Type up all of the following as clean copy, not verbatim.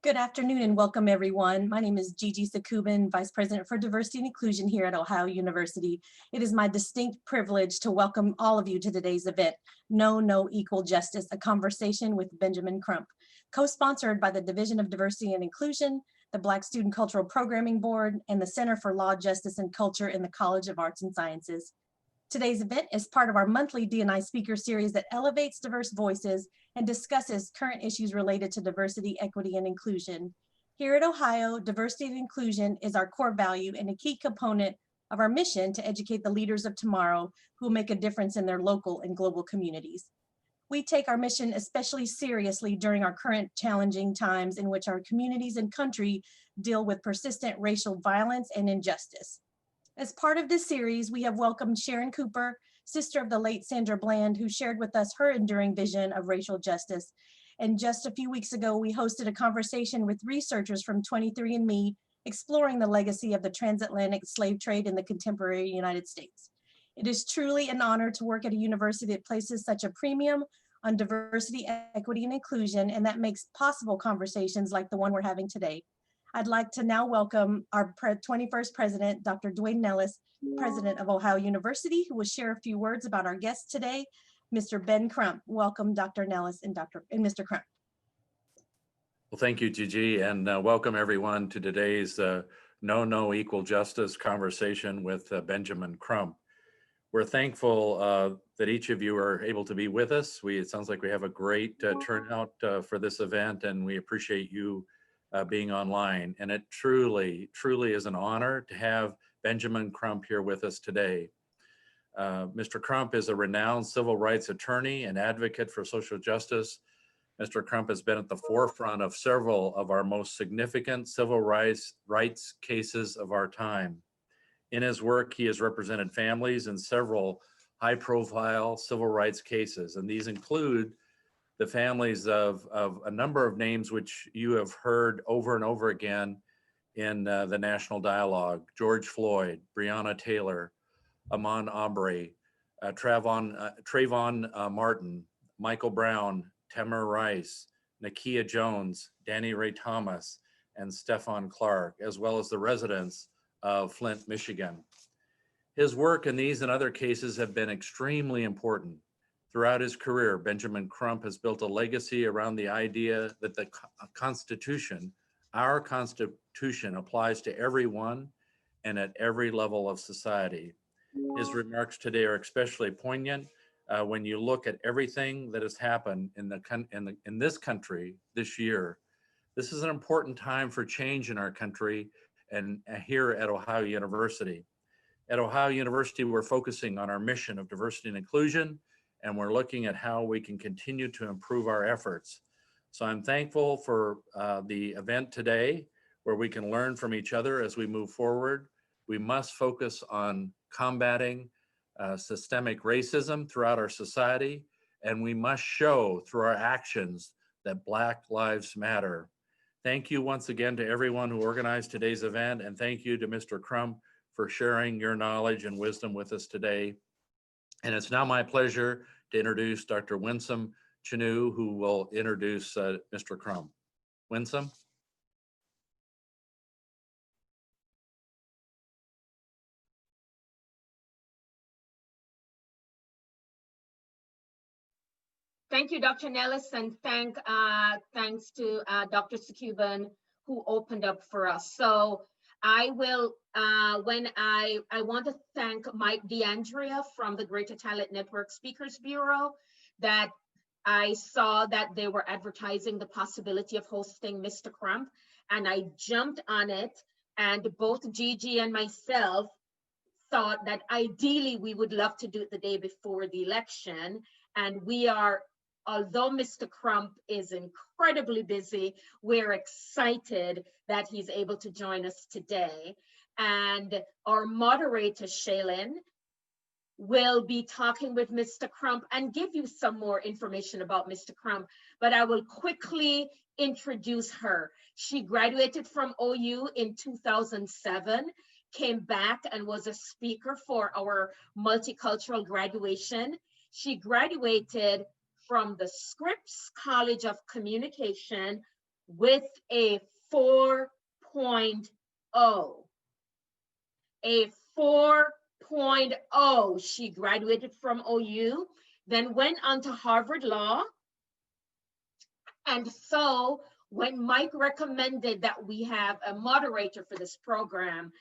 Good afternoon and welcome everyone. My name is Gigi Sakubin, Vice President for Diversity and Inclusion here at Ohio University. It is my distinct privilege to welcome all of you to today's event, No Equal Justice, a conversation with Benjamin Crump, co-sponsored by the Division of Diversity and Inclusion, the Black Student Cultural Programming Board, and the Center for Law, Justice, and Culture in the College of Arts and Sciences. Today's event is part of our monthly D&I speaker series that elevates diverse voices and discusses current issues related to diversity, equity, and inclusion. Here at Ohio, diversity and inclusion is our core value and a key component of our mission to educate the leaders of tomorrow who will make a difference in their local and global communities. We take our mission especially seriously during our current challenging times in which our communities and country deal with persistent racial violence and injustice. As part of this series, we have welcomed Sharon Cooper, sister of the late Sandra Bland, who shared with us her enduring vision of racial justice. And just a few weeks ago, we hosted a conversation with researchers from 23andMe, exploring the legacy of the transatlantic slave trade in the contemporary United States. It is truly an honor to work at a university that places such a premium on diversity, equity, and inclusion, and that makes possible conversations like the one we're having today. I'd like to now welcome our 21st president, Dr. Dwayne Nellis, president of Ohio University, who will share a few words about our guest today, Mr. Ben Crump. Welcome, Dr. Nellis and Mr. Crump. Well, thank you, Gigi, and welcome everyone to today's No Equal Justice conversation with Benjamin Crump. We're thankful that each of you are able to be with us. It sounds like we have a great turnout for this event, and we appreciate you being online. And it truly is an honor to have Benjamin Crump here with us today. Mr. Crump is a renowned civil rights attorney and advocate for social justice. Mr. Crump has been at the forefront of several of our most significant civil rights cases of our time. In his work, he has represented families in several high-profile civil rights cases, and these include the families of a number of names which you have heard over and over again in the national dialogue: George Floyd, Breonna Taylor, Ahmaud Arbery, Trayvon Martin, Michael Brown, Tamir Rice, Nakia Jones, Danny Ray Thomas, and Stephon Clark, as well as the residents of Flint, Michigan. His work in these and other cases have been extremely important. Throughout his career, Benjamin Crump has built a legacy around the idea that the Constitution, our Constitution, applies to everyone and at every level of society. His remarks today are especially poignant when you look at everything that has happened in this country this year. This is an important time for change in our country and here at Ohio University. At Ohio University, we're focusing on our mission of diversity and inclusion, and we're looking at how we can continue to improve our efforts. So I'm thankful for the event today, where we can learn from each other as we move forward. We must focus on combating systemic racism throughout our society, and we must show through our actions that Black lives matter. Thank you once again to everyone who organized today's event, and thank you to Mr. Crump for sharing your knowledge and wisdom with us today. And it's now my pleasure to introduce Dr. Winsome Chanu, who will introduce Mr. Crump. Winsome? Thank you, Dr. Nellis, and thanks to Dr. Sakubin, who opened up for us. So I will, I want to thank Mike DeAndrea from the Greater Talent Network Speakers Bureau, that I saw that they were advertising the possibility of hosting Mr. Crump, and I jumped on it, and both Gigi and myself thought that ideally we would love to do it the day before the election, and we are, although Mr. Crump is incredibly busy, we're excited that he's able to join us today. And our moderator, Shaylin, will be talking with Mr. Crump and give you some more information about Mr. Crump, but I will quickly introduce her. She graduated from OU in 2007, came back and was a speaker for our multicultural graduation. She graduated from the Scripps College of Communication with a 4.0. A 4.0. She graduated from OU, then went on to Harvard Law. And so when Mike recommended that we have a moderator for this program,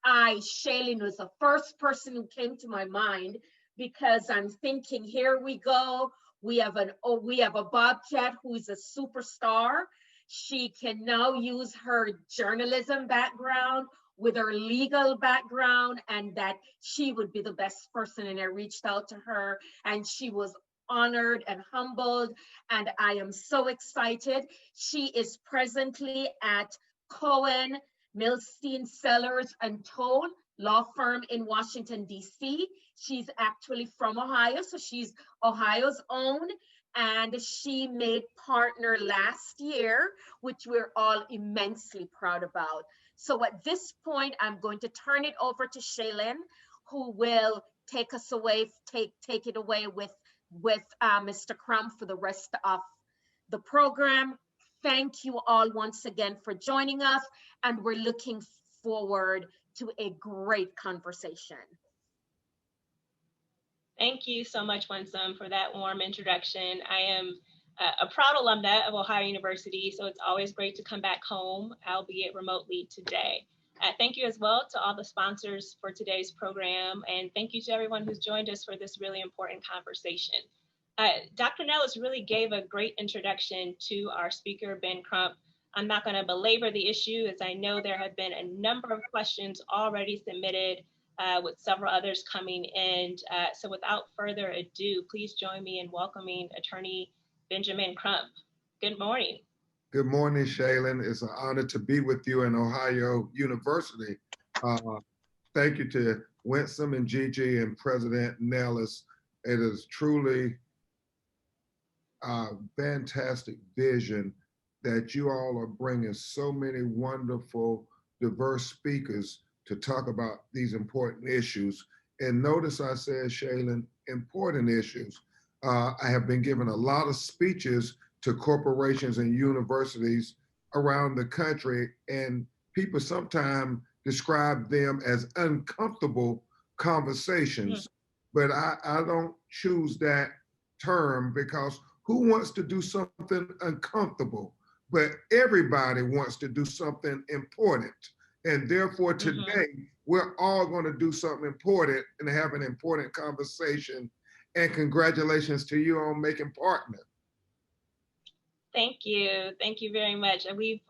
Shailene was the first person who came to my mind, because I'm thinking, here we go. We have a Bobcat who's a superstar. She can now use her journalism background with her legal background, and that she would be the best person. And I reached out to her, and she was honored and humbled, and I am so excited. She is presently at Cohen, Milstein, Sellers, and Toll law firm in Washington, D.C. She's actually from Ohio, so she's Ohio's own, and she made partner last year, which we're all immensely proud about. So at this point, I'm going to turn it over to Shailene, who will take us away, take it away with Mr. Crump for the rest of the program. Thank you all once again for joining us, and we're looking forward to a great conversation. Thank you so much, Winsome, for that warm introduction. I am a proud alumna of Ohio University, so it's always great to come back home, albeit remotely today. Thank you as well to all the sponsors for today's program, and thank you to everyone who's joined us for this really important conversation. Dr. Nellis really gave a great introduction to our speaker, Ben Crump. I'm not going to belabor the issue, as I know there have been a number of questions already submitted, with several others coming in. So without further ado, please join me in welcoming Attorney Benjamin Crump. Good morning. Good morning, Shailene. It's an honor to be with you in Ohio University. Thank you to Winsome and Gigi and President Nellis. It is truly a fantastic vision that you all are bringing so many wonderful, diverse speakers to talk about these important issues. And notice I said, Shailene, important issues. I have been giving a lot of speeches to corporations and universities around the country, and people sometimes describe them as uncomfortable conversations. But I don't choose that term, because who wants to do something uncomfortable? But everybody wants to do something important. And therefore today, we're all going to do something important and have an important conversation. And congratulations to you on making partner. Thank you. Thank you very much. And we've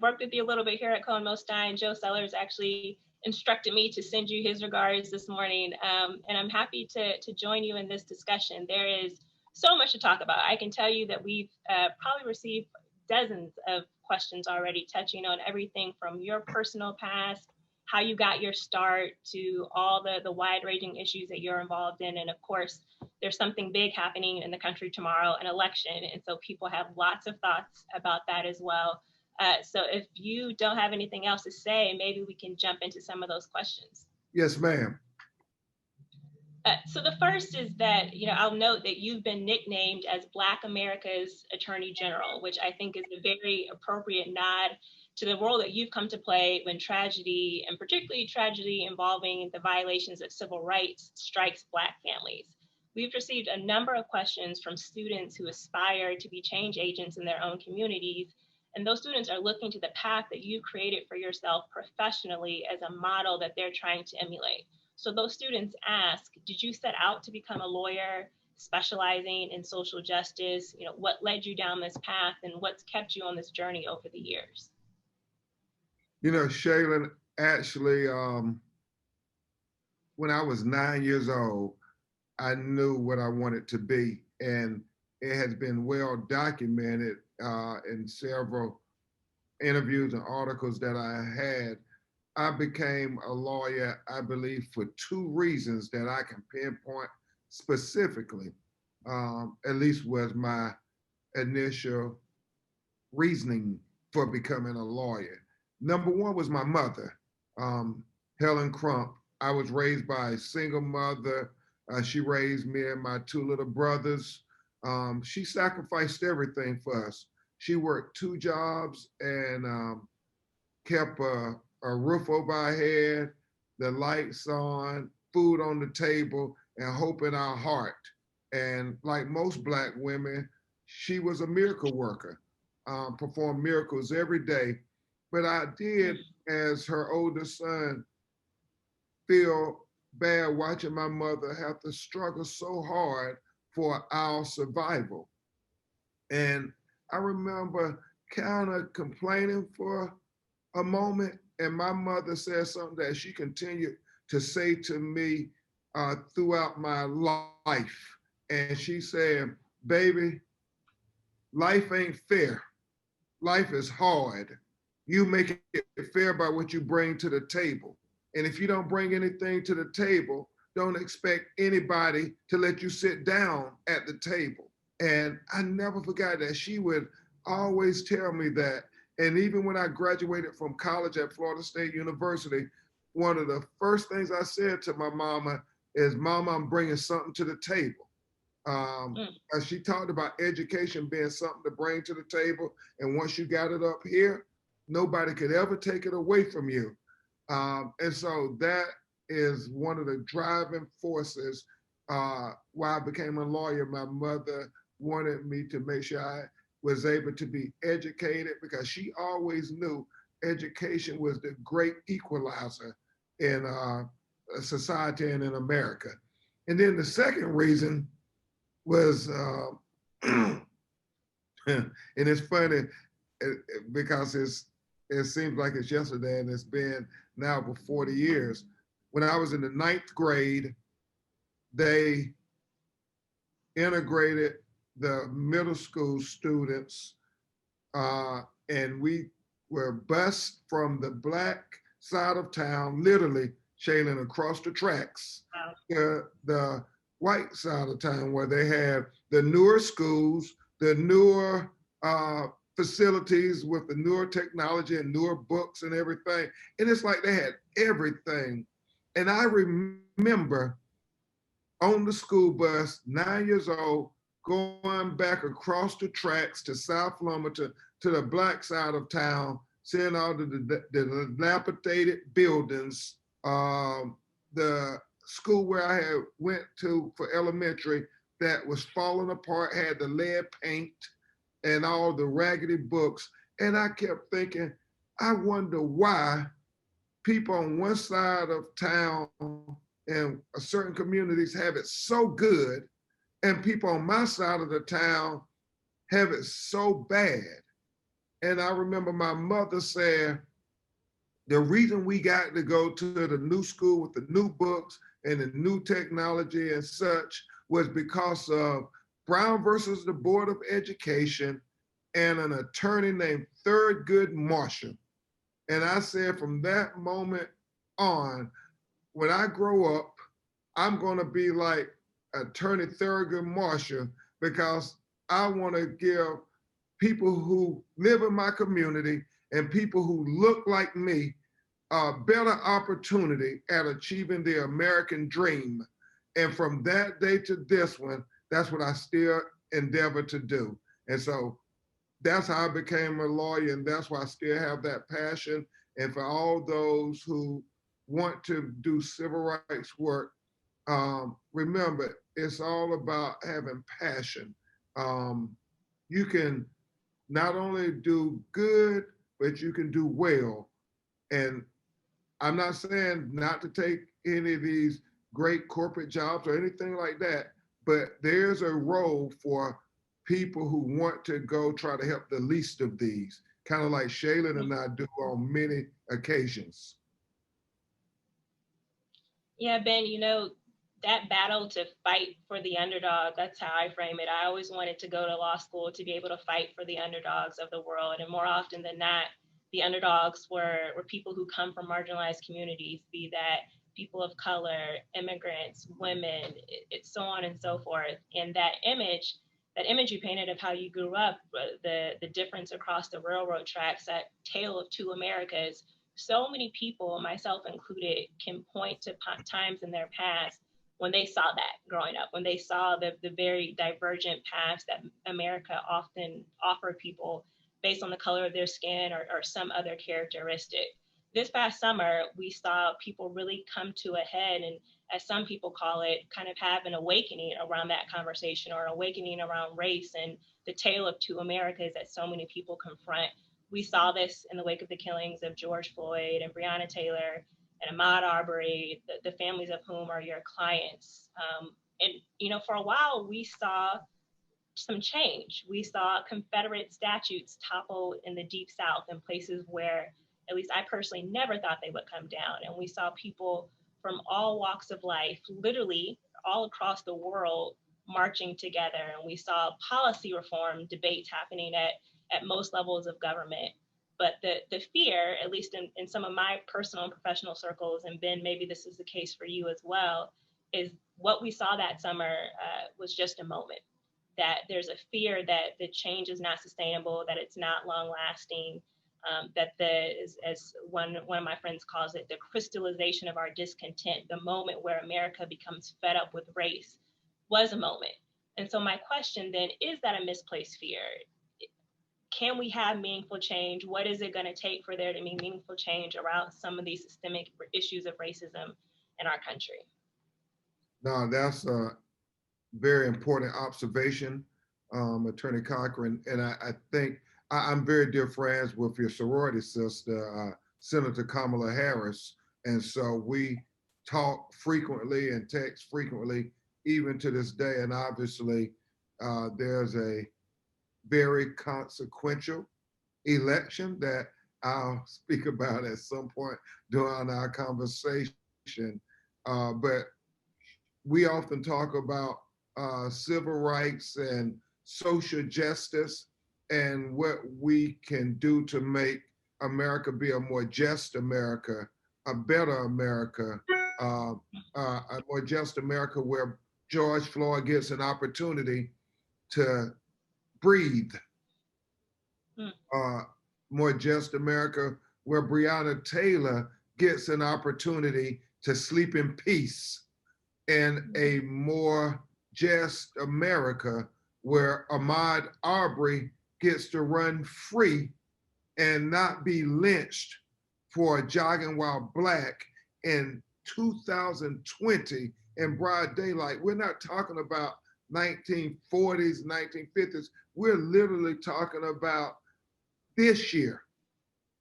worked with you a little bit here at Cohen Milstein. Joe Sellers actually instructed me to send you his regards this morning. And I'm happy to join you in this discussion. There is so much to talk about. I can tell you that we've probably received dozens of questions already, touching on everything from your personal past, how you got your start, to all the wide-ranging issues that you're involved in. And of course, there's something big happening in the country tomorrow, an election. And so people have lots of thoughts about that as well. So if you don't have anything else to say, maybe we can jump into some of those questions. Yes, ma'am. So the first is that, I'll note that you've been nicknamed as Black America's Attorney General, which I think is a very appropriate nod to the role that you've come to play when tragedy, and particularly tragedy involving the violations of civil rights, strikes Black families. We've received a number of questions from students who aspire to be change agents in their own communities, and those students are looking to the path that you created for yourself professionally as a model that they're trying to emulate. So those students ask, did you set out to become a lawyer specializing in social justice? What led you down this path, and what's kept you on this journey over the years? Shailene, actually, when I was 9 years old, I knew what I wanted to be. And it has been well documented in several interviews and articles that I had. I became a lawyer, I believe, for two reasons that I can pinpoint specifically, at least was my initial reasoning for becoming a lawyer. Number one was my mother, Helen Crump. I was raised by a single mother. She raised me and my two little brothers. She sacrificed everything for us. She worked 2 jobs and kept a roof over our head, the lights on, food on the table, and hope in our heart. And like most Black women, she was a miracle worker, performed miracles every day. But I did, as her oldest son, feel bad watching my mother have to struggle so hard for our survival. And I remember kind of complaining for a moment, and my mother said something that she continued to say to me throughout my life. And she said, baby, life ain't fair. Life is hard. You make it fair by what you bring to the table. And if you don't bring anything to the table, don't expect anybody to let you sit down at the table. And I never forgot that. She would always tell me that. And even when I graduated from college at Florida State University, one of the first things I said to my mama is, Mama, I'm bringing something to the table. As she talked about education being something to bring to the table. And once you got it up here, nobody could ever take it away from you. And so that is one of the driving forces why I became a lawyer. My mother wanted me to make sure I was able to be educated because she always knew education was the great equalizer in society and in America. And then the second reason was, and it's funny because it seems like it's yesterday and it's been now for 40 years. When I was in the 9th grade, they integrated the middle school students and we were bused from the Black side of town, literally, Shaylin, across the tracks, to the white side of town where they had the newer schools, the newer facilities with the newer technology and newer books and everything. And it's like they had everything. And I remember on the school bus, 9 years old, going back across the tracks to South Loma to the Black side of town, seeing all the dilapidated buildings, the school where I had went to for elementary that was falling apart, had the lead paint and all the raggedy books. And I kept thinking, I wonder why people on one side of town and certain communities have it so good and people on my side of the town have it so bad. And I remember my mother saying, the reason we got to go to the new school with the new books and the new technology and such was because of Brown versus the Board of Education and an attorney named Thurgood Marshall. And I said from that moment on, when I grow up, I'm going to be like Attorney Thurgood Marshall because I want to give people who live in my community and people who look like me a better opportunity at achieving the American dream. And from that day to this one, that's what I still endeavor to do. And so that's how I became a lawyer, and that's why I still have that passion. And for all those who want to do civil rights work, remember, it's all about having passion. You can not only do good, but you can do well. And I'm not saying not to take any of these great corporate jobs or anything like that, but there's a role for people who want to go try to help the least of these, kind of like Shaylin and I do on many occasions. Yeah, Ben, that battle to fight for the underdog, that's how I frame it. I always wanted to go to law school to be able to fight for the underdogs of the world. And more often than not, the underdogs were people who come from marginalized communities, be that people of color, immigrants, women, so on and so forth. And that image you painted of how you grew up, the difference across the railroad tracks, that tale of two Americas, so many people, myself included, can point to times in their past when they saw that growing up, when they saw the very divergent paths that America often offered people based on the color of their skin or some other characteristic. This past summer, we saw people really come to a head, and as some people call it, kind of have an awakening around that conversation, or awakening around race and the tale of two Americas that so many people confront. We saw this in the wake of the killings of George Floyd and Breonna Taylor and Ahmaud Arbery, the families of whom are your clients. And, you know, for a while, we saw some change. We saw Confederate statues topple in the Deep South in places where, at least I personally never thought they would come down. And we saw people from all walks of life, literally all across the world, marching together. And we saw policy reform debates happening at most levels of government. But the fear, at least in some of my personal and professional circles, and Ben, maybe this is the case for you as well, is what we saw that summer was just a moment. That there's a fear that the change is not sustainable, that it's not long lasting, that as one of my friends calls it, the crystallization of our discontent, the moment where America becomes fed up with race, was a moment. And so my question then, is that a misplaced fear? Can we have meaningful change? What is it going to take for there to be meaningful change around some of these systemic issues of racism in our country? No, that's a very important observation, Attorney Cochran. And I think I'm very dear friends with your sorority sister, Senator Kamala Harris. And so we talk frequently and text frequently, even to this day. And obviously, there's a very consequential election that I'll speak about at some point during our conversation. But we often talk about civil rights and social justice and what we can do to make America be a more just America, a better America, a more just America where George Floyd gets an opportunity to breathe. More just America where Breonna Taylor gets an opportunity to sleep in peace, and a more just America where Ahmaud Arbery gets to run free and not be lynched for jogging while black in 2020 in broad daylight. We're not talking about 1940s, 1950s. We're literally talking about this year,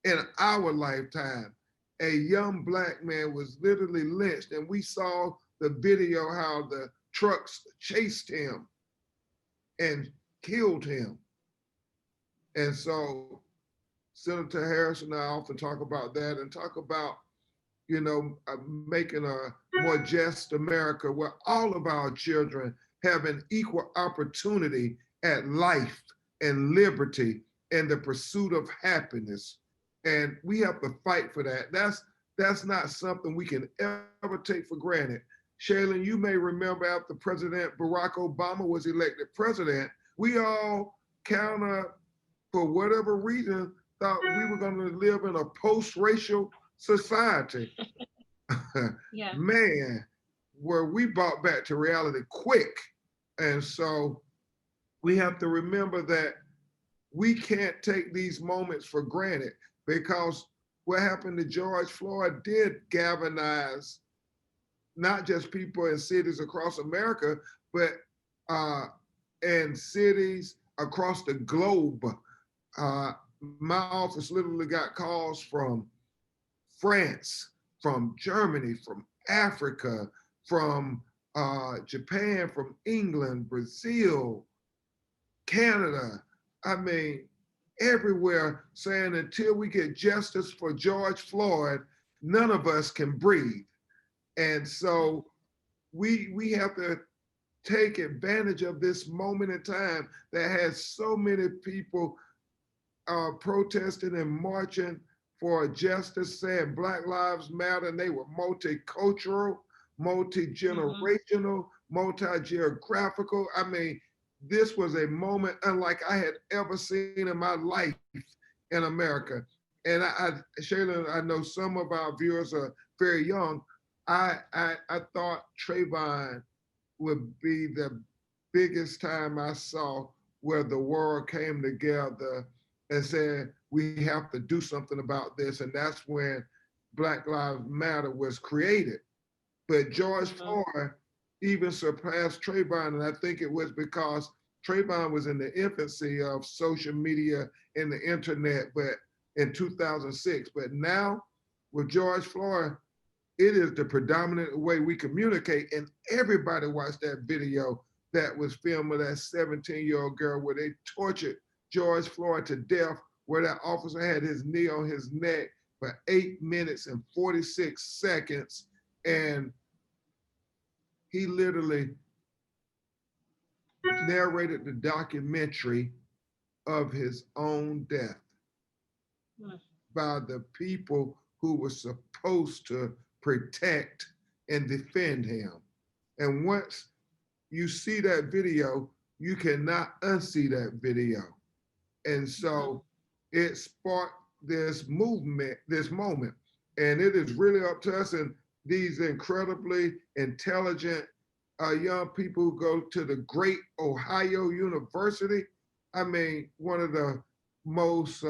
in our lifetime. A young black man was literally lynched, and we saw the video how the trucks chased him and killed him. And so Senator Harris and I often talk about that and talk about, you know, making a more just America where all of our children have an equal opportunity at life and liberty and the pursuit of happiness. And we have to fight for that. That's not something we can ever take for granted. Shaylin, you may remember after President Barack Obama was elected president, we all kind of, for whatever reason, thought we were going to live in a post-racial society. Yeah. Man, were we brought back to reality quick. And so we have to remember that we can't take these moments for granted, because what happened to George Floyd did galvanize not just people in cities across America, but in cities across the globe. My office literally got calls from France, from Germany, from Africa, from Japan, from England, Brazil, Canada. I mean, everywhere, saying until we get justice for George Floyd, none of us can breathe. And so we have to take advantage of this moment in time that has so many people protesting and marching for justice, saying Black Lives Matter, and they were multicultural, multi-generational, multi-geographical. I mean, this was a moment unlike I had ever seen in my life in America. And Shayla, I know some of our viewers are very young. I thought Trayvon would be the biggest time I saw where the world came together and said, we have to do something about this. And that's when Black Lives Matter was created. But George Floyd even surpassed Trayvon, and I think it was because Trayvon was in the infancy of social media and the internet, but in 2006. But now with George Floyd, it is the predominant way we communicate, and everybody watched that video that was filmed of that 17-year-old girl where they tortured George Floyd to death, where that officer had his knee on his neck for 8 minutes and 46 seconds. And he literally narrated the documentary of his own death by the people who were supposed to protect and defend him. And once you see that video, you cannot unsee that video. And so it sparked this movement, this moment. And it is really up to us and these incredibly intelligent young people who go to the great Ohio University. I mean, one of the most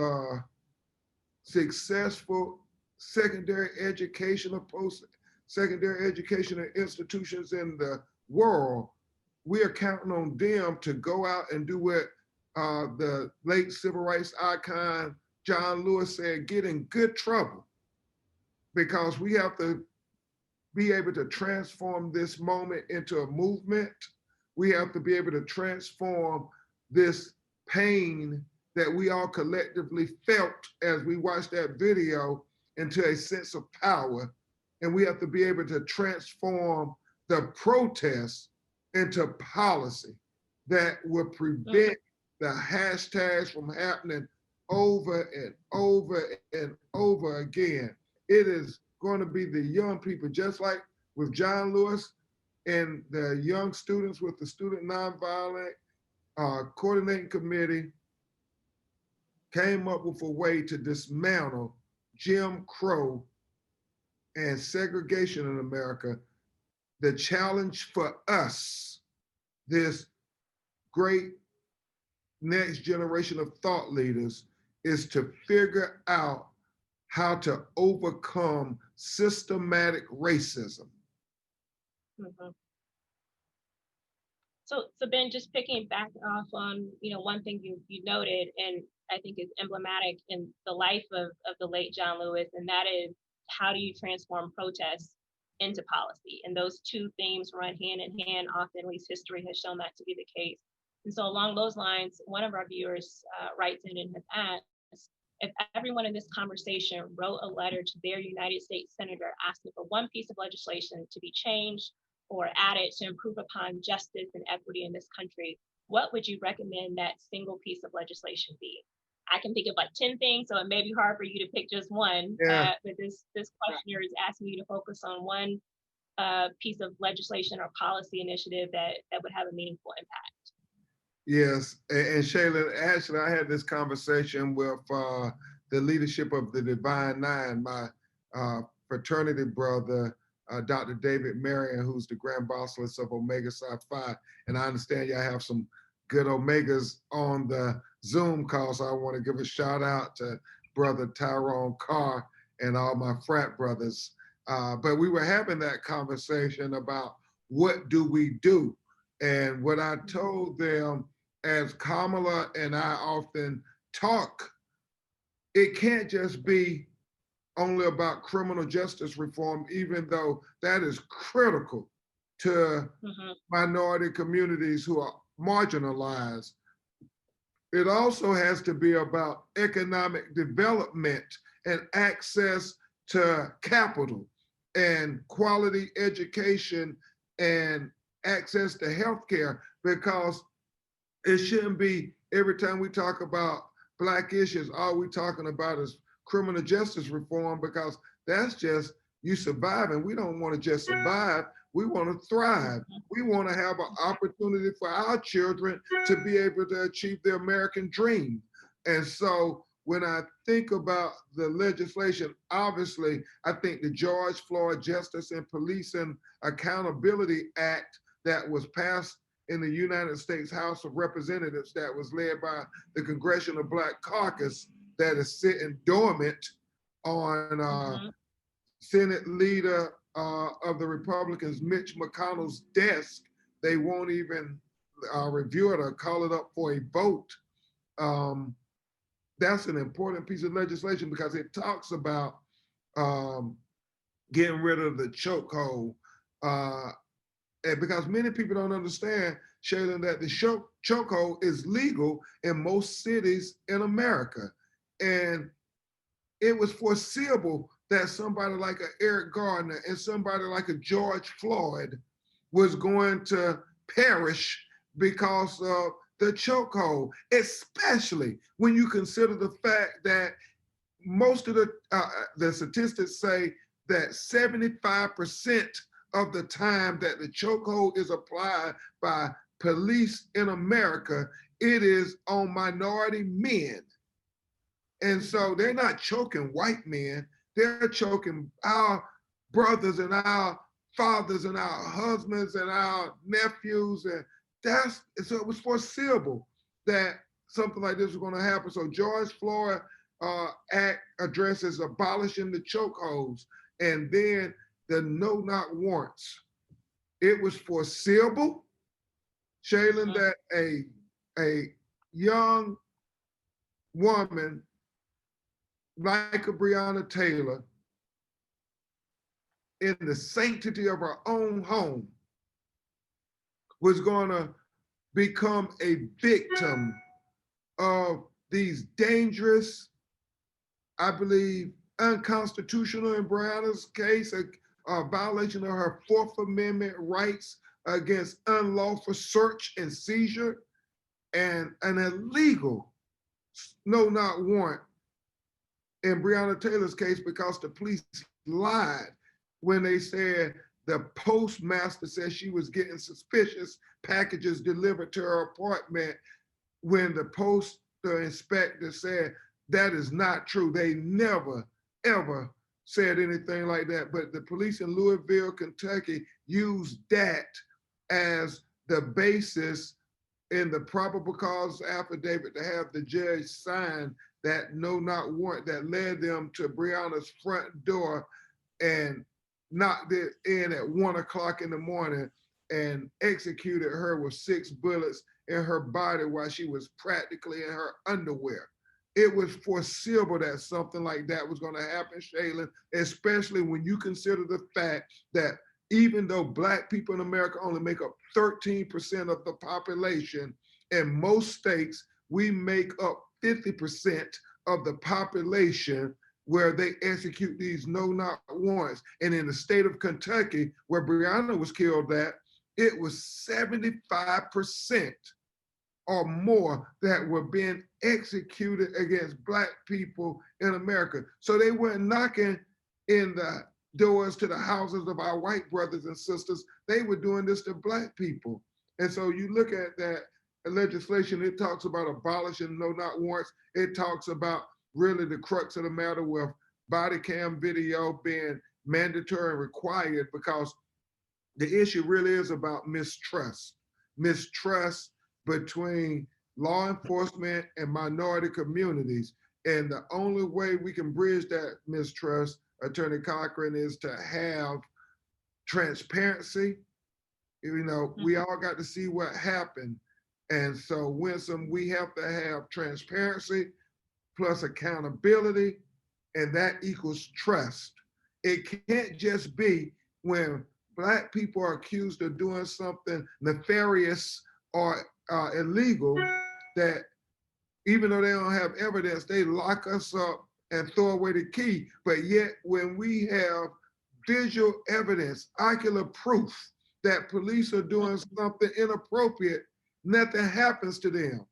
successful secondary educational, post-secondary educational institutions in the world. We are counting on them to go out and do what the late civil rights icon John Lewis said, get in good trouble, because we have to be able to transform this moment into a movement. We have to be able to transform this pain that we all collectively felt as we watched that video into a sense of power. And we have to be able to transform the protests into policy that will prevent the hashtags from happening over and over and over again. It is going to be the young people, just like with John Lewis and the young students with the Student Nonviolent Coordinating Committee came up with a way to dismantle Jim Crow and segregation in America. The challenge for us, this great next generation of thought leaders, is to figure out how to overcome systematic racism. So Ben, just picking back off on, one thing you noted, and I think is emblematic in the life of the late John Lewis, and that is, how do you transform protests into policy? And those two themes run hand in hand. Often, at least history has shown that to be the case. And so along those lines, one of our viewers writes in and has asked, if everyone in this conversation wrote a letter to their United States Senator asking for one piece of legislation to be changed or added to improve upon justice and equity in this country, what would you recommend that single piece of legislation be? I can think of like 10 things, so it may be hard for you to pick just one, but this questioner is asking you to focus on one piece of legislation or policy initiative that would have a meaningful impact. Yes, and Shaylin, actually, I had this conversation with the leadership of the Divine Nine, my fraternity brother, Dr. David Marion, who's the Grand Bosselist of Omega Psi Phi. And I understand y'all have some good Omegas on the Zoom call, so I want to give a shout out to Brother Tyrone Carr and all my frat brothers. But we were having that conversation about what do we do? And what I told them, as Kamala and I often talk, it can't just be only about criminal justice reform, even though that is critical to minority communities who are marginalized. It also has to be about economic development and access to capital and quality education and access to healthcare, because it shouldn't be every time we talk about Black issues, all we're talking about is criminal justice reform, because that's just you surviving. We don't want to just survive. We want to thrive. We want to have an opportunity for our children to be able to achieve the American dream. And so when I think about the legislation, obviously, I think the George Floyd Justice and Policing Accountability Act that was passed in the United States House of Representatives that was led by the Congressional Black Caucus that is sitting dormant on Senate Leader of the Republicans, Mitch McConnell's desk. They won't even review it or call it up for a vote. That's an important piece of legislation because it talks about getting rid of the chokehold. And because many people don't understand, Shaylin, that the chokehold is legal in most cities in America. And it was foreseeable that somebody like a Eric Gardner and somebody like a George Floyd was going to perish because of the chokehold, especially when you consider the fact that most of the statistics say that 75% of the time that the chokehold is applied by police in America, it is on minority men. And so they're not choking white men, they're choking our brothers and our fathers and our husbands and our nephews. And so it was foreseeable that something like this was going to happen. So George Floyd Act addresses abolishing the chokeholds and then the no-knock warrants. It was foreseeable, Shaylin, that a young woman like a Breonna Taylor in the sanctity of her own home was going to become a victim of these dangerous, I believe, unconstitutional in Breonna's case, a violation of her Fourth Amendment rights against unlawful search and seizure, and an illegal no-knock warrant in Breonna Taylor's case because the police lied when they said the postmaster said she was getting suspicious packages delivered to her apartment when the inspector said that is not true. They never, ever said anything like that. But the police in Louisville, Kentucky used that as the basis in the probable cause affidavit to have the judge sign that no-knock warrant that led them to Breonna's front door and knocked it in at 1 o'clock in the morning and executed her with 6 bullets in her body while she was practically in her underwear. It was foreseeable that something like that was going to happen, Shaylin, especially when you consider the fact that even though Black people in America only make up 13% of the population, in most states, we make up 50% of the population where they execute these no-knock warrants. And in the state of Kentucky, where Breonna was killed at, it was 75% or more that were being executed against Black people in America. So they weren't knocking in the doors to the houses of our white brothers and sisters. They were doing this to Black people. And so you look at that legislation, it talks about abolishing no-knock warrants. It talks about really the crux of the matter with body cam video being mandatory and required, because the issue really is about mistrust between law enforcement and minority communities. And the only way we can bridge that mistrust, Attorney Cochran, is to have transparency. You know, we all got to see what happened. And so, Winsome, we have to have transparency plus accountability, and that equals trust. It can't just be when Black people are accused of doing something nefarious or illegal that even though they don't have evidence, they lock us up and throw away the key. But yet when we have visual evidence, ocular proof that police are doing something inappropriate, nothing happens to them.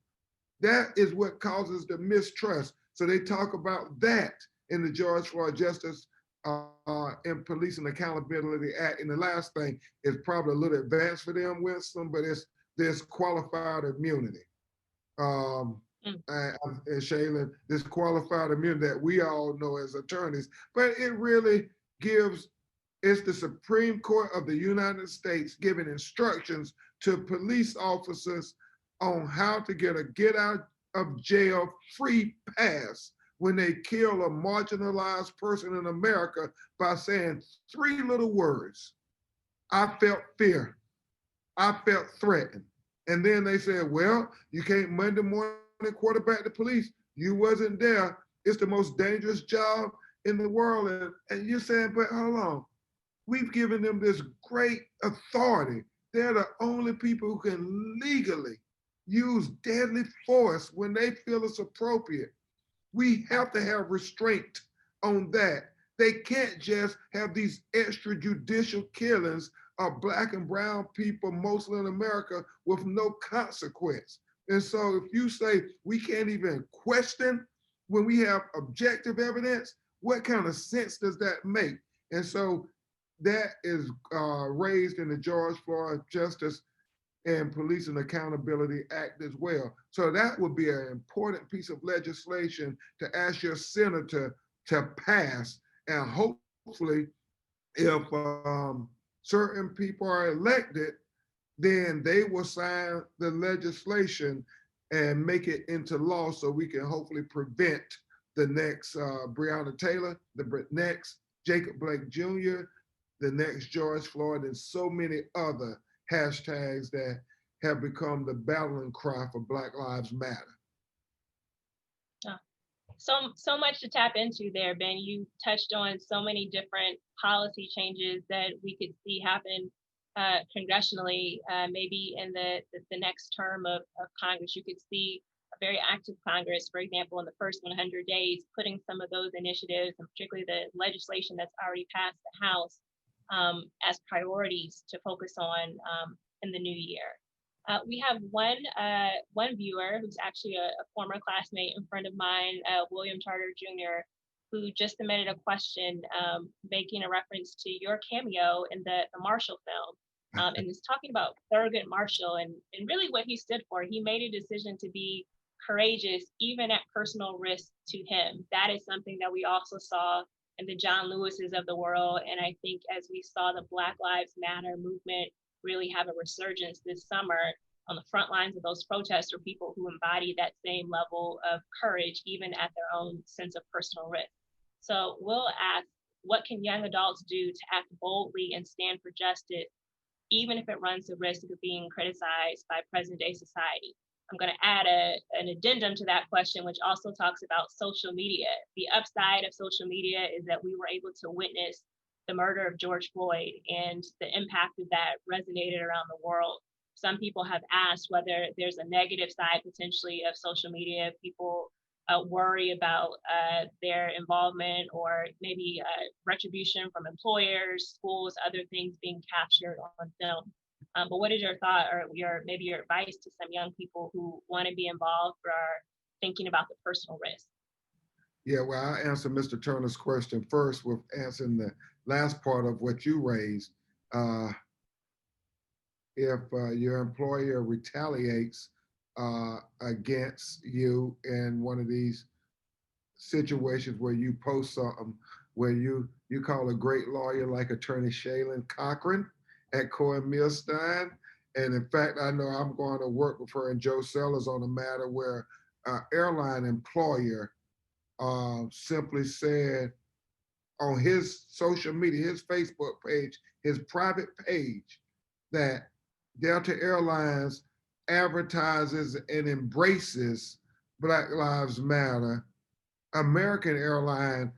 That is what causes the mistrust. So they talk about that in the George Floyd Justice and Police and Accountability Act. And the last thing is probably a little advanced for them, Winston, but it's this qualified immunity. And Shaylin, this qualified immunity that we all know as attorneys, but it really gives, it's the Supreme Court of the United States giving instructions to police officers on how to get a get out of jail free pass when they kill a marginalized person in America by saying 3 little words. I felt fear. I felt threatened. And then they said, well, you can't Monday morning quarterback the police. You wasn't there. It's the most dangerous job in the world. And you're saying, but hold on. We've given them this great authority. They're the only people who can legally use deadly force when they feel it's appropriate. We have to have restraint on that. They can't just have these extrajudicial killings of Black and brown people, mostly in America, with no consequence. And so if you say we can't even question when we have objective evidence, what kind of sense does that make? And so that is raised in the George Floyd Justice and Police and Accountability Act as well. So that would be an important piece of legislation to ask your senator to pass. And hopefully, if certain people are elected, then they will sign the legislation and make it into law so we can hopefully prevent the next Breonna Taylor, the next Jacob Blake Jr., the next George Floyd, and so many other hashtags that have become the battling cry for Black Lives Matter. So much to tap into there, Ben. You touched on so many different policy changes that we could see happen congressionally. Maybe in the next term of Congress, you could see a very active Congress, for example, in the first 100 days, putting some of those initiatives, and particularly the legislation that's already passed the House, as priorities to focus on in the new year. We have one viewer who's actually a former classmate and friend of mine, William Charter Jr., who just submitted a question making a reference to your cameo in the Marshall film, and is talking about Thurgood Marshall and really what he stood for. He made a decision to be courageous, even at personal risk to him. That is something that we also saw in the John Lewises of the world. And I think as we saw the Black Lives Matter movement really have a resurgence this summer, on the front lines of those protests are people who embody that same level of courage, even at their own sense of personal risk. So we'll ask, what can young adults do to act boldly and stand for justice, even if it runs the risk of being criticized by present day society? I'm going to add an addendum to that question, which also talks about social media. The upside of social media is that we were able to witness the murder of George Floyd, and the impact of that resonated around the world. Some people have asked whether there's a negative side potentially of social media. People worry about their involvement or maybe retribution from employers, schools, other things being captured on film. But what is your thought, or maybe your advice to some young people who want to be involved or are thinking about the personal risk? Yeah, well, I'll answer Mr. Turner's question first with answering the last part of what you raised. If your employer retaliates against you in one of these situations where you post something where you call a great lawyer like Attorney Shaylin Cochran at Cohen Millstein, and in fact, I know I'm going to work with her and Joe Sellers on a matter where an airline employer simply said on his social media, his Facebook page, his private page, that Delta Airlines advertises and embraces Black Lives Matter. American Airlines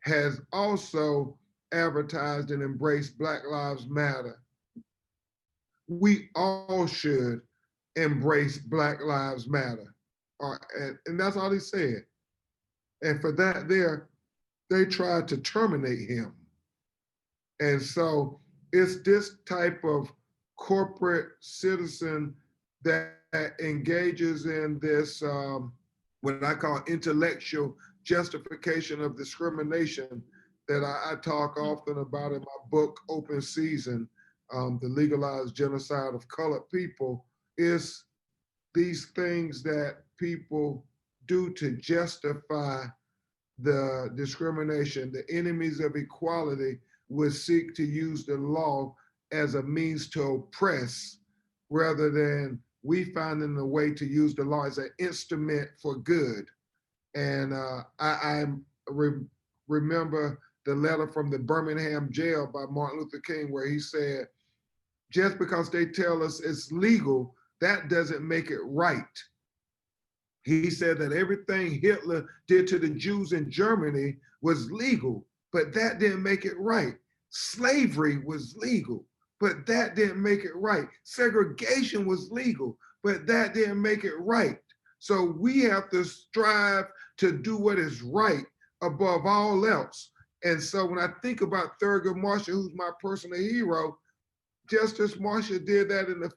has also advertised and embraced Black Lives Matter. We all should embrace Black Lives Matter. And that's all he said. And for that they tried to terminate him. And so it's this type of corporate citizen that engages in this, what I call intellectual justification of discrimination that I talk often about in my book, Open Season, The Legalized Genocide of Colored People, is these things that people do to justify the discrimination. The enemies of equality would seek to use the law as a means to oppress rather than we finding a way to use the law as an instrument for good. And I remember the letter from the Birmingham jail by Martin Luther King, where he said, just because they tell us it's legal, that doesn't make it right. He said that everything Hitler did to the Jews in Germany was legal, but that didn't make it right. Slavery was legal, but that didn't make it right. Segregation was legal, but that didn't make it right. So we have to strive to do what is right above all else. And so when I think about Thurgood Marshall, who's my personal hero, Justice Marshall did that in the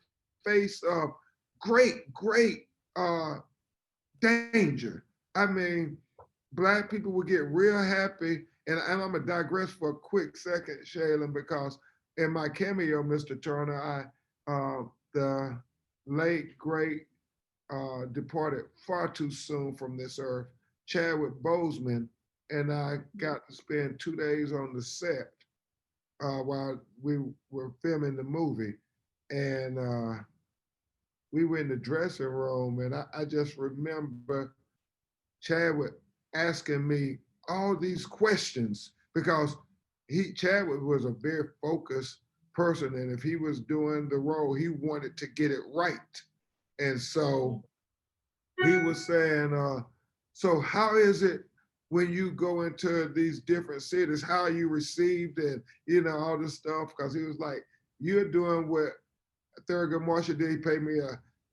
face of great danger. I mean, Black people would get real happy, and I'm gonna digress for a quick second, Shaylin, because in my cameo, Mr. Turner, the late great departed far too soon from this earth, Chadwick Boseman, and I got to spend 2 days on the set while we were filming the movie, and we were in the dressing room, and I just remember Chadwick asking me all these questions because Chadwick was a very focused person, and if he was doing the role, he wanted to get it right. And so he was saying, so how is it when you go into these different cities, how are you received, and all this stuff? Because he was like, you're doing what Thurgood Marshall did. He paid me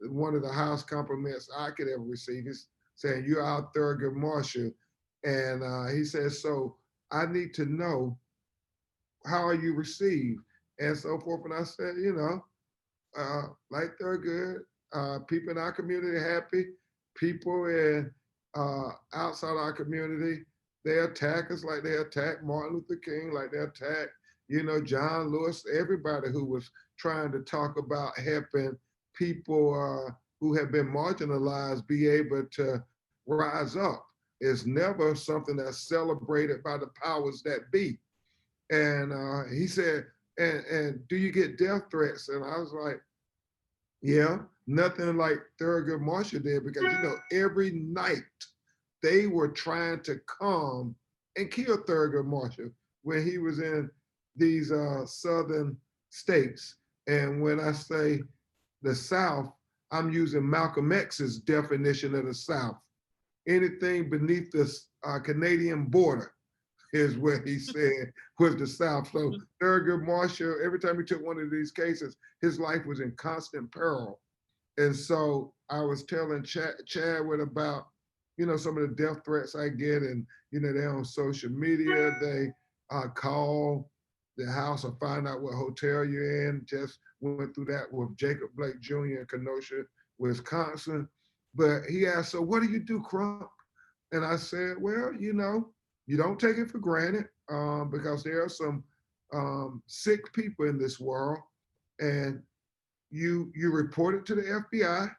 one of the highest compliments I could ever receive. He's saying, you're our Thurgood Marshall. And he says, so I need to know, how are you received? And so forth. And I said, like Thurgood, people in our community are happy. People in outside our community, they attack us like they attacked Martin Luther King, like they attacked, John Lewis, everybody who was trying to talk about helping people who have been marginalized be able to rise up. It's never something that's celebrated by the powers that be. And he said, and do you get death threats? And I was like, yeah, nothing like Thurgood Marshall did, because every night they were trying to come and kill Thurgood Marshall when he was in these southern states. And when I say the South, I'm using Malcolm X's definition of the South. Anything beneath the Canadian border is what he said was the South. So Thurgood Marshall, every time he took one of these cases, his life was in constant peril. And so I was telling Chadwick about, some of the death threats I get, and, they're on social media, they call the house or find out what hotel you're in. Just went through that with Jacob Blake Jr. in Kenosha, Wisconsin. But he asked, so what do you do, Crump? And I said, well, you don't take it for granted because there are some sick people in this world, and you report it to the FBI,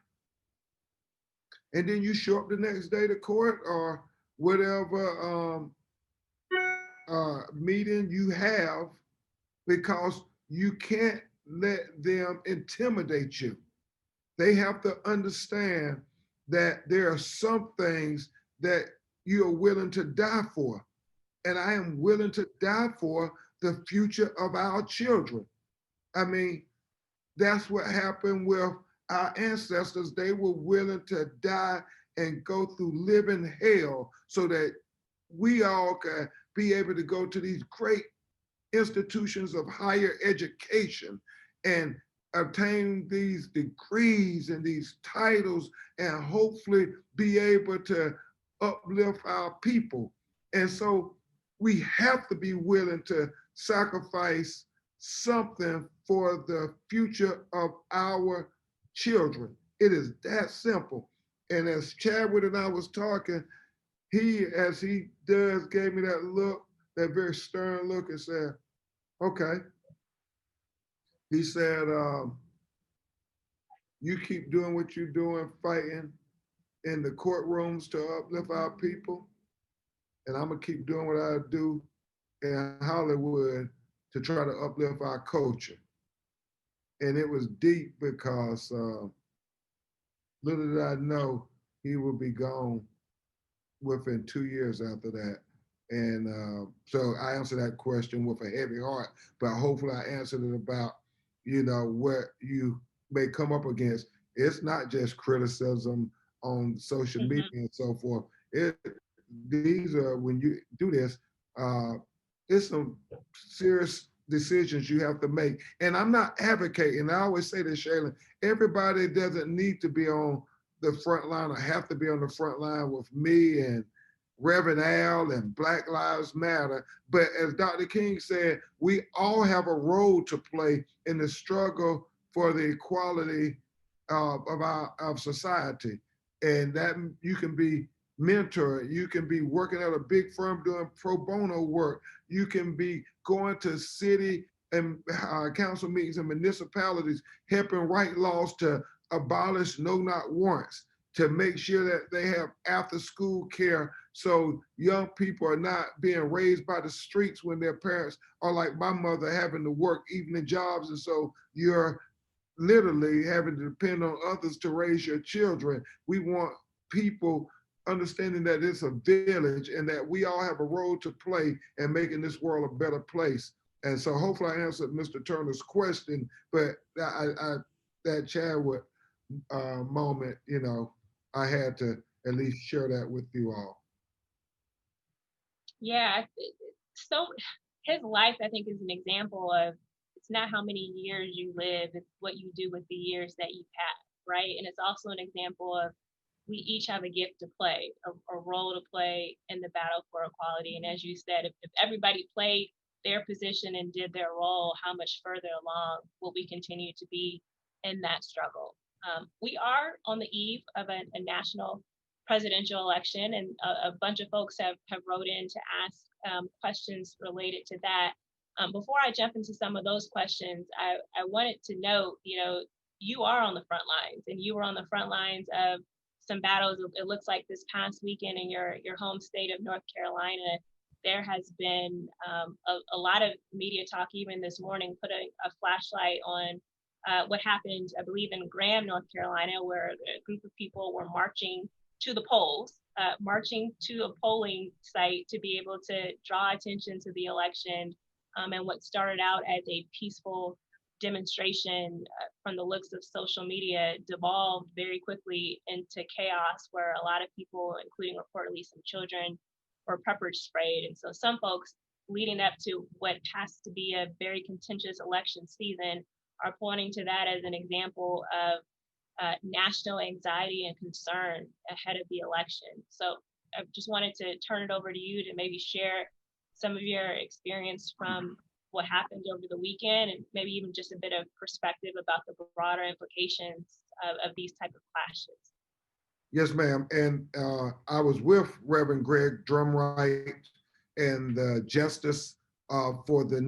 and then you show up the next day to court or whatever meeting you have, because you can't let them intimidate you. They have to understand that there are some things that you're willing to die for. And I am willing to die for the future of our children. I mean, that's what happened with our ancestors. They were willing to die and go through living hell so that we all can be able to go to these great institutions of higher education and obtain these degrees and these titles and hopefully be able to uplift our people. And so we have to be willing to sacrifice something for the future of our children. It is that simple. And as Chadwick and I was talking, he, as he does, gave me that look, that very stern look, and said, okay. He said, you keep doing what you're doing, fighting in the courtrooms to uplift our people, and I'm gonna keep doing what I do in Hollywood to try to uplift our culture. And it was deep because little did I know he would be gone within 2 years after that. And so I answered that question with a heavy heart, but hopefully I answered it about, what you may come up against. It's not just criticism on social media Mhm. and so forth. These are, when you do this, uh, it's some serious decisions you have to make. And I'm not advocating, I always say this, Shaylin, everybody doesn't need to be on the front line or have to be on the front line with me and Reverend Al and Black Lives Matter. But as Dr. King said, we all have a role to play in the struggle for the equality of society. And that you can be mentor, you can be working at a big firm doing pro bono work, you can be going to city and council meetings and municipalities helping write laws to abolish no-knock warrants, to make sure that they have after school care so young people are not being raised by the streets when their parents are like my mother having to work evening jobs. And so you're literally having to depend on others to raise your children. We want people understanding that it's a village and that we all have a role to play in making this world a better place. And so hopefully I answered Mr. Turner's question, but that Chadwick moment, I had to at least share that with you all. Yeah. So his life, I think, is an example of it's not how many years you live, it's what you do with the years that you have, right? And it's also an example of we each have a gift to play, a role to play in the battle for equality. And as you said, if everybody played their position and did their role, how much further along will we continue to be in that struggle? We are on the eve of a national presidential election, and a bunch of folks have wrote in to ask questions related to that. Before I jump into some of those questions, I wanted to note, you are on the front lines, and you were on the front lines of some battles. It looks like this past weekend in your home state of North Carolina, there has been a lot of media talk, even this morning, putting a flashlight on what happened, I believe, in Graham, North Carolina, where a group of people were marching to the polls, marching to a polling site to be able to draw attention to the election. And what started out as a peaceful demonstration from the looks of social media devolved very quickly into chaos, where a lot of people, including reportedly some children, were pepper sprayed. And so some folks leading up to what has to be a very contentious election season are pointing to that as an example of national anxiety and concern ahead of the election. So I just wanted to turn it over to you to maybe share some of your experience from what happened over the weekend, and maybe even just a bit of perspective about the broader implications of these type of clashes. Yes, ma'am. And I was with Reverend Greg Drumright and the Justice for the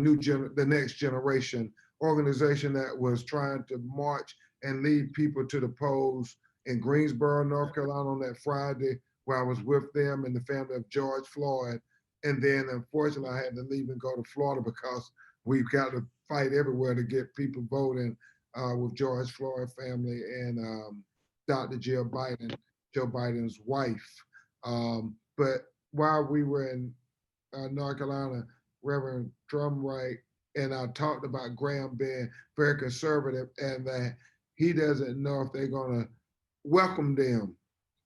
Next Generation organization that was trying to march and lead people to the polls in Greensboro, North Carolina on that Friday, where I was with them and the family of George Floyd. And then unfortunately I had to leave and go to Florida because we've got to fight everywhere to get people voting with George Floyd family and Dr. Joe Biden's wife. But while we were in North Carolina, Reverend Drumright and I talked about Graham being very conservative and that he doesn't know if they're going to welcome them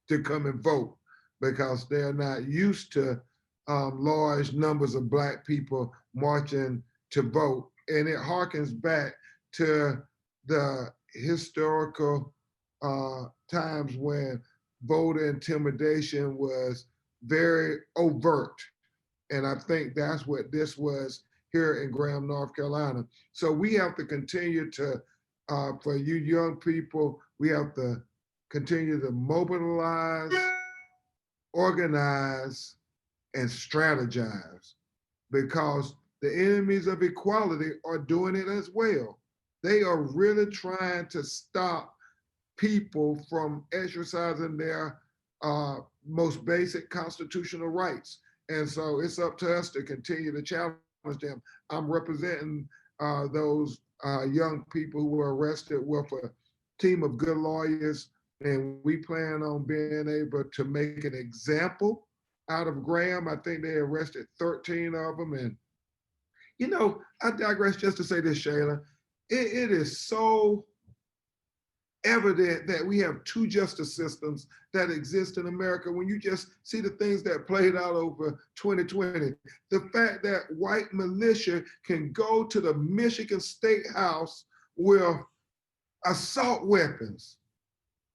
to come and vote because they're not used to large numbers of Black people marching to vote. And it harkens back to the historical times when voter intimidation was very overt. And I think that's what this was here in Graham, North Carolina. So we have to continue to, for you young people, we have to continue to mobilize, organize, and strategize because the enemies of equality are doing it as well. They are really trying to stop people from exercising their most basic constitutional rights. And so it's up to us to continue to challenge them. I'm representing those young people who were arrested with a team of good lawyers, and we plan on being able to make an example out of Graham. I think they arrested 13 of them. And, you know, I digress just to say this, Shayla. It is so evident that we have two justice systems that exist in America when you just see the things that played out over 2020. The fact that white militia can go to the Michigan State House with assault weapons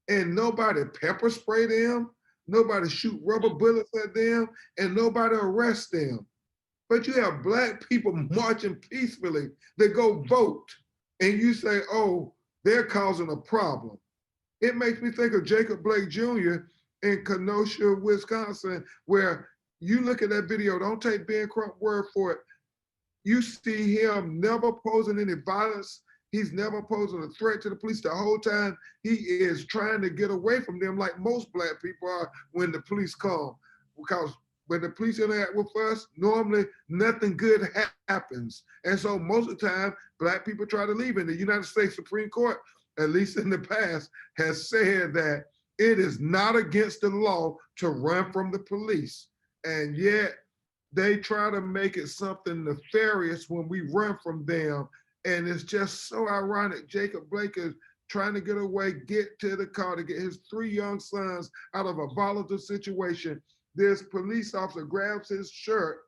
and nobody pepper spray them, nobody shoot rubber bullets at them, and nobody arrest them. But you have Black people marching peacefully that go vote, and you say, oh, they're causing a problem. It makes me think of Jacob Blake Jr. in Kenosha, Wisconsin, where you look at that video, don't take Ben Crump word for it. You see him never posing any violence. He's never posing a threat to the police. The whole time he is trying to get away from them like most Black people are when the police come. Because when the police interact with us, normally nothing good happens. And so most of the time, Black people try to leave. And the United States Supreme Court, at least in the past, has said that it is not against the law to run from the police. And yet they try to make it something nefarious when we run from them. And it's just so ironic. Jacob Blake is trying to get away, get to the car to get his 3 young sons out of a volatile situation. This police officer grabs his shirt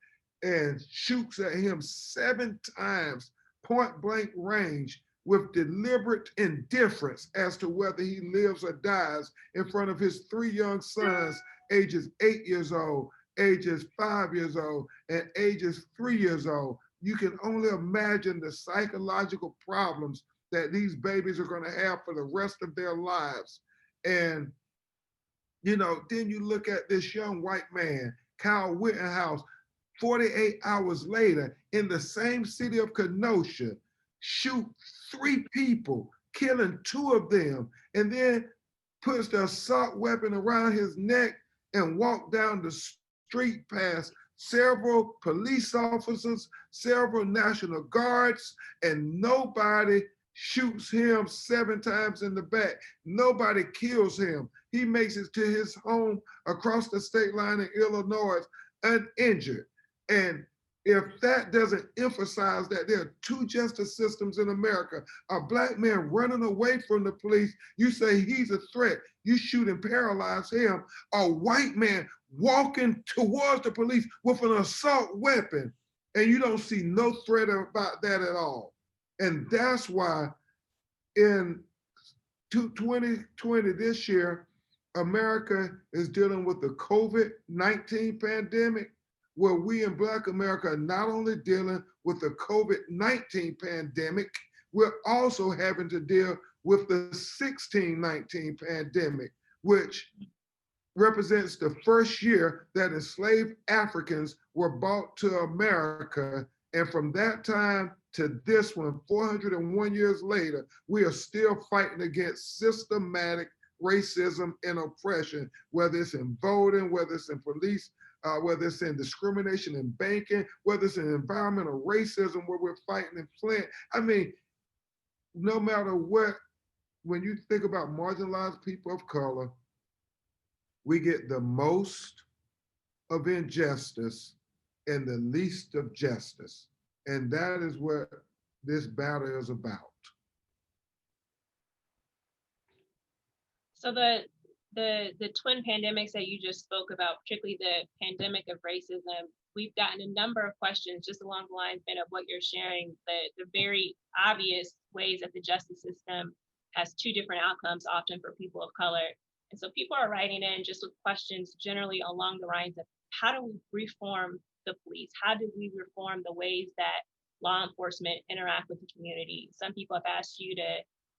and shoots at him 7 times, point blank range, with deliberate indifference as to whether he lives or dies in front of his 3 young sons, ages 8 years old, ages 5 years old, and ages 3 years old. You can only imagine the psychological problems that these babies are going to have for the rest of their lives. And, you know, then you look at this young white man, Kyle Wittenhouse, 48 hours later in the same city of Kenosha, shoot 3 people, killing 2 of them, and then puts the assault weapon around his neck and walk down the street past several police officers, several National Guards, and nobody shoots him 7 times in the back. Nobody kills him. He makes it to his home across the state line in Illinois uninjured. And if that doesn't emphasize that there are 2 justice systems in America, a Black man running away from the police, you say he's a threat, you shoot and paralyze him. A white man walking towards the police with an assault weapon, and you don't see no threat about that at all. And that's why in 2020, this year, America is dealing with the COVID-19 pandemic, where we in Black America are not only dealing with the COVID-19 pandemic, we're also having to deal with the 1619 pandemic, which represents the first year that enslaved Africans were brought to America. And from that time to this one, 401 years later, we are still fighting against systematic racism and oppression, whether it's in voting, whether it's in police, whether it's in discrimination in banking, whether it's in environmental racism where we're fighting in Flint. I mean, no matter what, when you think about marginalized people of color, we get the most of injustice and the least of justice. And that is what this battle is about. So the twin pandemics that you just spoke about, particularly the pandemic of racism, we've gotten a number of questions just along the lines of what you're sharing, the very obvious ways that the justice system has 2 different outcomes often for people of color. And so people are writing in just with questions generally along the lines of how do we reform the police? How do we reform the ways that law enforcement interact with the community? Some people have asked you to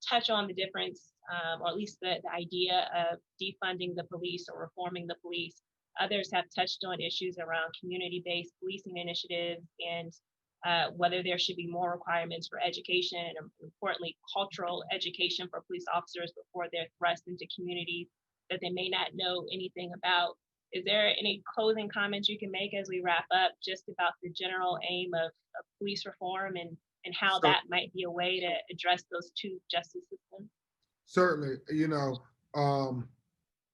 touch on the difference, or at least the idea of defunding the police or reforming the police. Others have touched on issues around community-based policing initiatives and whether there should be more requirements for education and importantly, cultural education for police officers before they're thrust into communities that they may not know anything about. Is there any closing comments you can make as we wrap up just about the general aim of police reform and and how So that might be a way to address those two justice systems? certainly,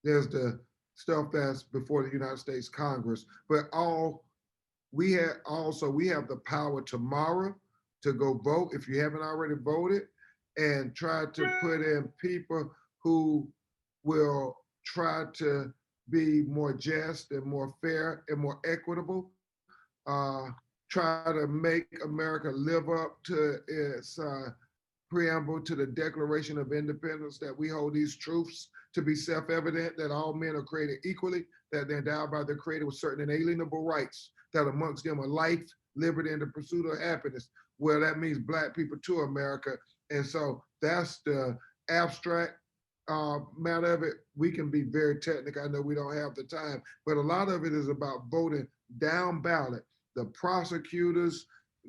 there's the stuff that's before the United States Congress, but we have the power tomorrow to go vote if you haven't already voted, and try to put in people who will try to be more just and more fair and more equitable. Uh, Try to make America live up to its preamble to the Declaration of Independence, that we hold these truths to be self-evident, that all men are created equally, that they're endowed by their creator with certain inalienable rights, that amongst them are life, liberty, and the pursuit of happiness. Well, that means Black people to America. And so that's the abstract matter of it. We can be very technical. I know we don't have the time, but a lot of it is about voting down ballot. The prosecutors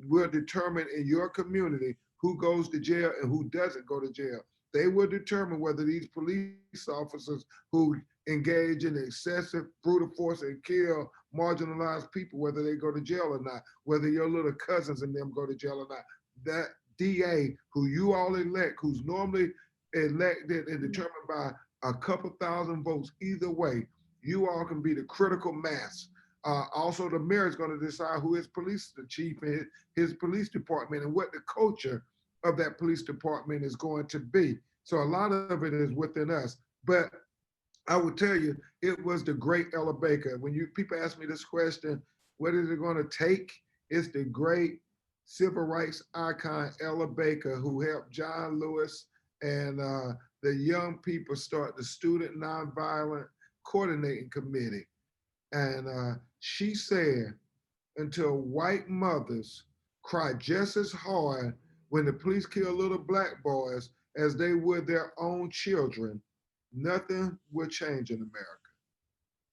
will determine in your community who goes to jail and who doesn't go to jail. They will determine whether these police officers who engage in excessive brutal force and kill marginalized people, whether they go to jail or not, whether your little cousins and them go to jail or not. That DA who you all elect, who's normally elected and determined by a couple thousand votes either way, you all can be the critical mass. Also, the mayor is going to decide who his police, the chief, and his police department, and what the culture of that police department is going to be. So a lot of it is within us. But I would tell you, it was the great Ella Baker. When people ask me this question, what is it going to take? It's the great civil rights icon Ella Baker, who helped John Lewis and the young people start the Student Nonviolent Coordinating Committee. And she said, until white mothers cry just as hard when the police kill little Black boys as they would their own children, nothing will change in America.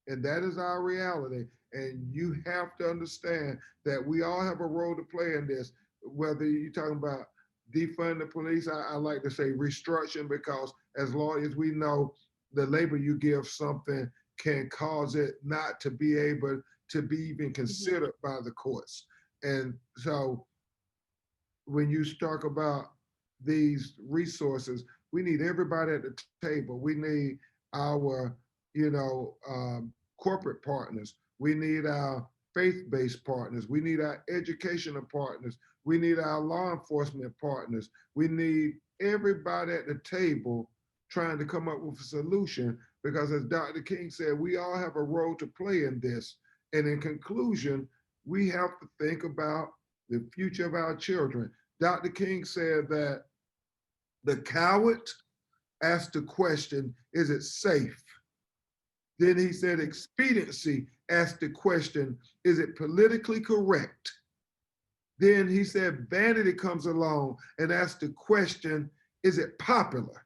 And that is our reality. And you have to understand that we all have a role to play in this. Whether you're talking about defund the police, I like to say restructuring, because as lawyers, we know the labor you give something can cause it not to be able to be even considered by the courts. And so when you talk about these resources, we need everybody at the table. We need our, corporate partners. We need our faith-based partners. We need our educational partners. We need our law enforcement partners. We need everybody at the table trying to come up with a solution, because as Dr. King said, we all have a role to play in this. And in conclusion, we have to think about the future of our children. Dr. King said that the coward asked the question, is it safe? Then he said expediency asked the question, is it politically correct? Then he said vanity comes along and asks the question, is it popular?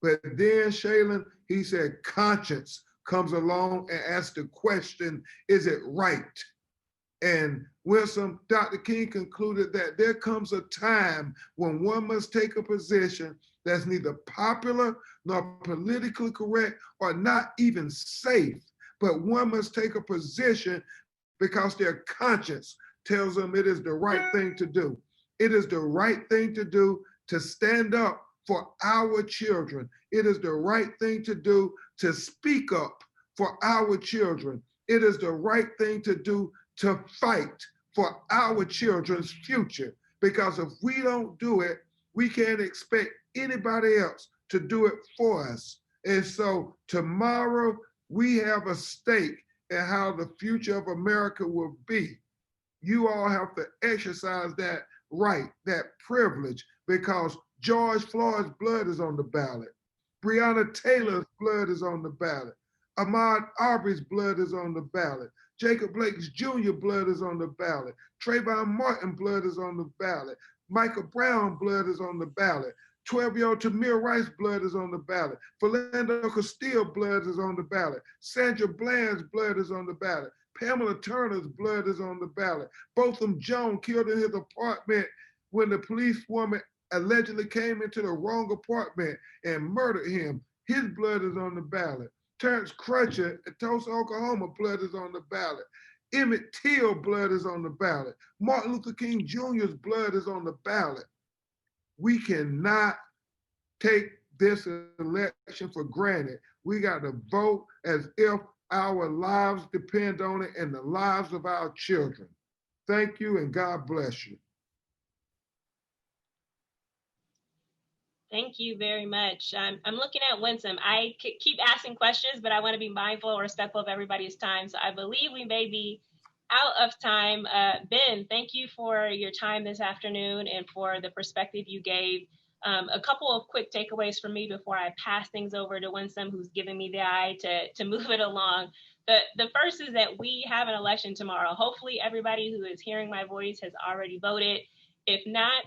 But then Shaylin, he said conscience comes along and asks the question, is it right? And Winsome, Dr. King concluded that there comes a time when one must take a position that's neither popular nor politically correct or not even safe, but one must take a position because their conscience tells them it is the right thing to do. It is the right thing to do to stand up for our children. It is the right thing to do to speak up for our children. It is the right thing to do to fight for our children's future. Because if we don't do it, we can't expect anybody else to do it for us. And so tomorrow we have a stake in how the future of America will be. You all have to exercise that right, that privilege, because George Floyd's blood is on the ballot. Breonna Taylor's blood is on the ballot. Ahmaud Arbery's blood is on the ballot. Jacob Blake's Jr. blood is on the ballot. Trayvon Martin blood is on the ballot. Michael Brown blood is on the ballot. 12-year-old Tamir Rice blood is on the ballot. Philando Castile blood is on the ballot. Sandra Bland's blood is on the ballot. Pamela Turner's blood is on the ballot. Botham Jones killed in his apartment when the police woman allegedly came into the wrong apartment and murdered him. His blood is on the ballot. Terrence Crutcher in Tulsa, Oklahoma, blood is on the ballot. Emmett Till blood is on the ballot. Martin Luther King Jr.'s blood is on the ballot. We cannot take this election for granted. We got to vote as if our lives depend on it and the lives of our children. Thank you and God bless you. Thank you very much. I'm looking at Winsome. I keep asking questions, but I want to be mindful and respectful of everybody's time. So I believe we may be out of time. Ben, thank you for your time this afternoon and for the perspective you gave. A couple of quick takeaways from me before I pass things over to Winsome, who's giving me the eye to move it along. The first is that we have an election tomorrow. Hopefully everybody who is hearing my voice has already voted. If not,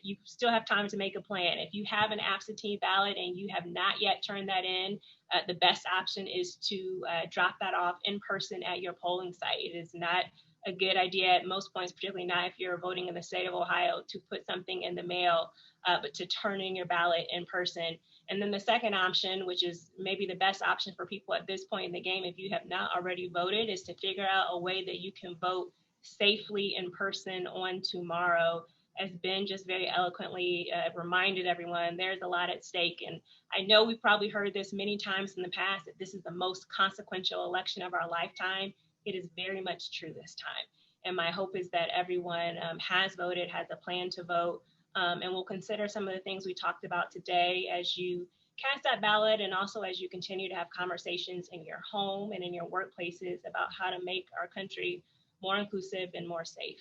you still have time to make a plan. If you have an absentee ballot and you have not yet turned that in, the best option is to drop that off in person at your polling site. It is not a good idea at most points, particularly not if you're voting in the state of Ohio, to put something in the mail, but to turn in your ballot in person. And then the second option, which is maybe the best option for people at this point in the game, if you have not already voted, is to figure out a way that you can vote safely in person on tomorrow. As Ben just very eloquently reminded everyone, there's a lot at stake. And I know we've probably heard this many times in the past, that this is the most consequential election of our lifetime. It is very much true this time. And my hope is that everyone has voted, has a plan to vote, and will consider some of the things we talked about today as you cast that ballot, and also as you continue to have conversations in your home and in your workplaces about how to make our country more inclusive and more safe.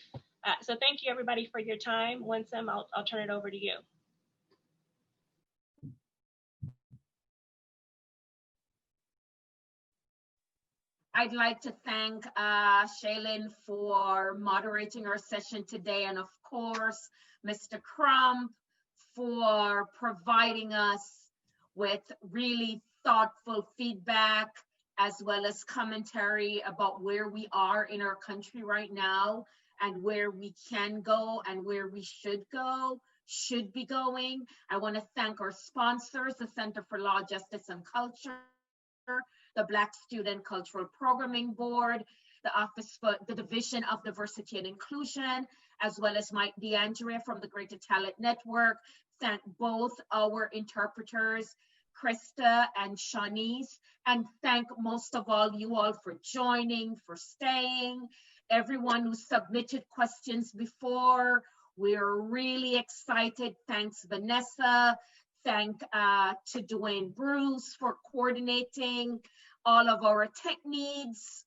So thank you everybody for your time. Winsome, I'll turn it over to you. I'd like to thank Shaylin for moderating our session today, and of course, Mr. Crump for providing us with really thoughtful feedback as well as commentary about where we are in our country right now and where we can go and where we should be going. I want to thank our sponsors, the Center for Law, Justice, and Culture, the Black Student Cultural Programming Board, the Office for the Division of Diversity and Inclusion, as well as Mike DeAndrea from the Greater Talent Network. Thank both our interpreters, Krista and Shanice, and thank most of all you all for joining, for staying, everyone who submitted questions before. We're really excited. Thanks, Vanessa. Thank to Dwayne Bruce for coordinating all of our tech needs.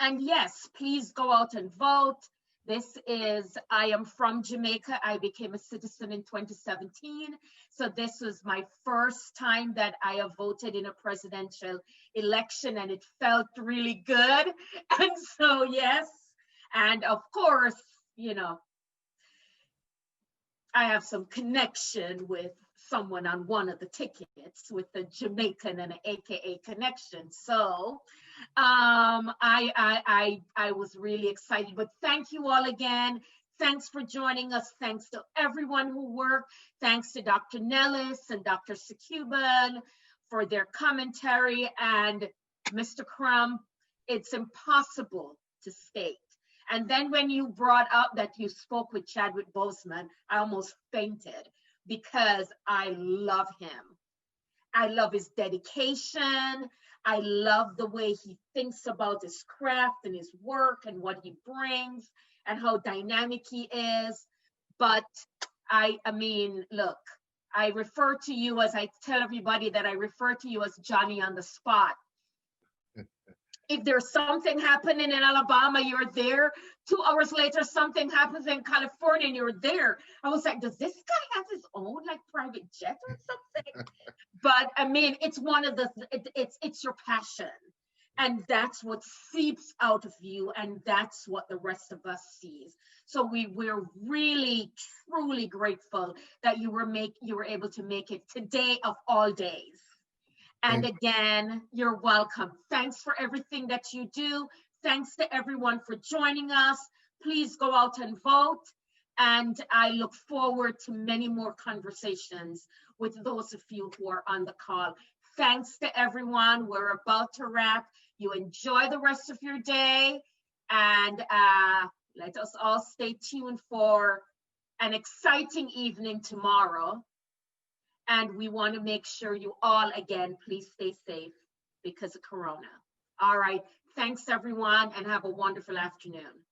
And yes, please go out and vote. I am from Jamaica. I became a citizen in 2017. So this was my first time that I have voted in a presidential election, and it felt really good. And so, yes. And of course, you know, I have some connection with someone on one of the tickets with the Jamaican and an AKA connection. So I was really excited, but thank you all again. Thanks for joining us. Thanks to everyone who worked. Thanks to Dr. Nellis and Dr. Secuban for their commentary, and Mr. Crump. It's impossible to state. And then when you brought up that you spoke with Chadwick Boseman, I almost fainted because I love him. I love his dedication. I love the way he thinks about his craft and his work and what he brings and how dynamic he is. But I mean, look, I refer to you as, I tell everybody that I refer to you as Johnny on the spot. If there's something happening in Alabama, you're there. 2 hours later, something happens in California and you're there. I was like, does this guy have his own like private jet or something? But I mean, it's one of the, it's your passion. And that's what seeps out of you. And that's what the rest of us sees. So we're really, truly grateful that you were able to make it today of all days. And again, you're welcome. Thanks for everything that you do. Thanks to everyone for joining us. Please go out and vote. And I look forward to many more conversations with those of you who are on the call. Thanks to everyone. We're about to wrap. You enjoy the rest of your day, and let us all stay tuned for an exciting evening tomorrow. And we want to make sure you all, again, please stay safe because of Corona. All right. Thanks, everyone, and have a wonderful afternoon.